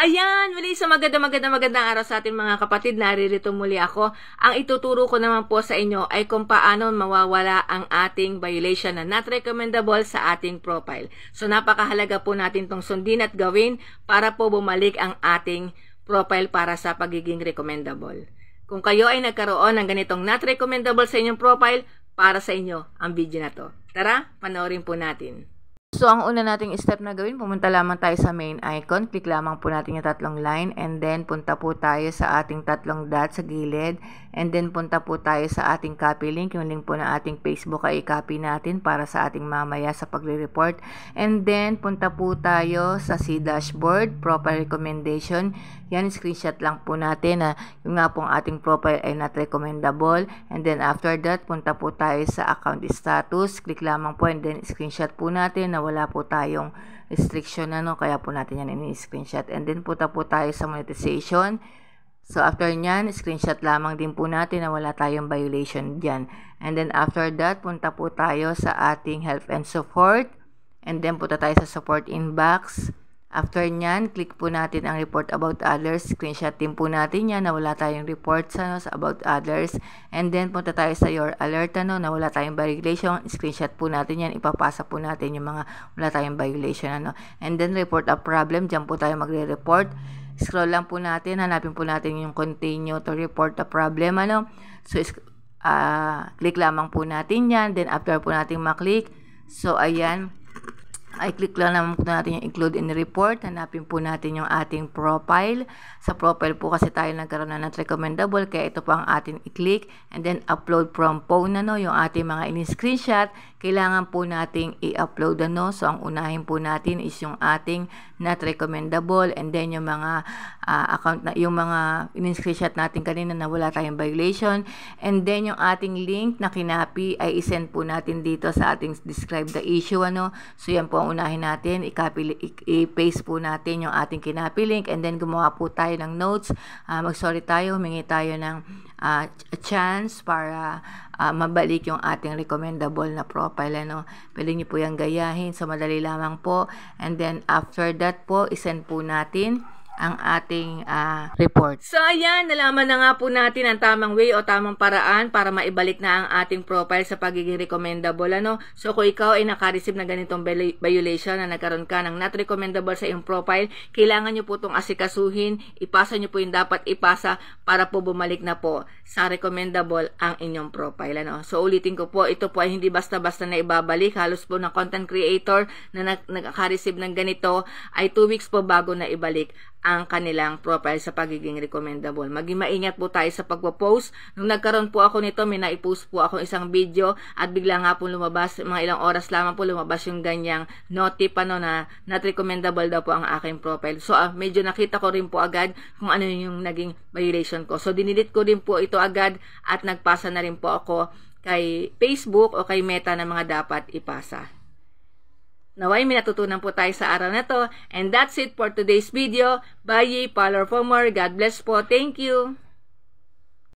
Ayan, muli sa magandang araw sa ating mga kapatid. Naririto muli ako. Ang ituturo ko naman po sa inyo ay kung paano mawawala ang ating violation na not recommendable sa ating profile. So napakahalaga po natin itong sundin at gawin para po bumalik ang ating profile para sa pagiging recommendable. Kung kayo ay nagkaroon ng ganitong not recommendable sa inyong profile, para sa inyo ang video na to. Tara, panoorin po natin. So, ang una nating step na gawin, pumunta lamang tayo sa main icon. Click lamang po natin yung tatlong line and then punta po tayo sa ating tatlong dot sa gilid and then punta po tayo sa ating copy link. Yung link po ng ating Facebook ay i-copy natin para sa ating mamaya sa pagre-report. And then, punta po tayo sa C dashboard, profile recommendation. Yan, screenshot lang po natin na yung nga pong ating profile ay not recommendable. And then, after that, punta po tayo sa account status. Click lamang po and then screenshot po natin na wala po tayong restriction kaya po natin yan ini-screenshot. And then punta po tayo sa monetization. So after nyan, screenshot lamang din po natin na wala tayong violation dyan. And then after that, punta po tayo sa ating help and support. And then punta tayo sa support inbox. After nyan, click po natin ang report about others. Screenshot din po natin yan na wala tayong report sa about others. And then punta tayo sa your alert na wala tayong violation. Screenshot po natin yan. Ipapasa po natin yung mga wala tayong violation. And then report a problem. Diyan po tayo magre-report. Scroll lang po natin. Hanapin po natin yung continue to report a problem. So click lamang po natin yan. Then after po natin maklik. So ayan. Ay click lang naman po natin yung include in report. Hanapin po natin yung ating profile. Sa profile po kasi tayo nagkaroon na not recommendable. Kaya ito po ang ating i-click. And then upload from phone yung ating mga in-screenshot. Kailangan po nating i-upload So ang unahin po natin is yung ating not recommendable. And then yung mga account na yung mga in-screenshot natin kanina na wala tayong violation. And then yung ating link na kinapi ay i-send po natin dito sa ating describe the issue So yan po ang unahin natin, i-paste po natin yung ating kinapi link and then gumawa po tayo ng notes. Mag-sorry tayo, humingi tayo ng chance para mabalik yung ating recommendable na profile. Pwede nyo po yung gayahin, so madali lamang po. And then after that po, isend po natin ang ating report. So ayan, nalaman na nga po natin ang tamang way o tamang paraan para maibalik na ang ating profile sa pagiging recommendable. So kung ikaw ay naka-receive na ganitong violation na nagkaroon ka ng not recommendable sa iyong profile, kailangan nyo po itong asikasuhin, ipasa nyo po yung dapat ipasa para po bumalik na po sa recommendable ang inyong profile. So ulitin ko po, ito po ay hindi basta-basta na ibabalik. Halos po ng content creator na naka-receive ng ganito ay 2 weeks po bago na ibalik ang kanilang profile sa pagiging recommendable. Maging maingat po tayo sa pagpo-post. Nung nagkaroon po ako nito, may naipost po ako isang video at bigla nga po lumabas, mga ilang oras lamang po lumabas yung ganyang notif na not recommendable daw po ang aking profile. So medyo nakita ko rin po agad kung ano yung naging violation ko. So dinilit ko din po ito agad at nagpasa na rin po ako kay Facebook o kay Meta na mga dapat ipasa. Naway may natutunan po tayo sa araw na to. And that's it for today's video. Bye, follow for more. God bless po. Thank you.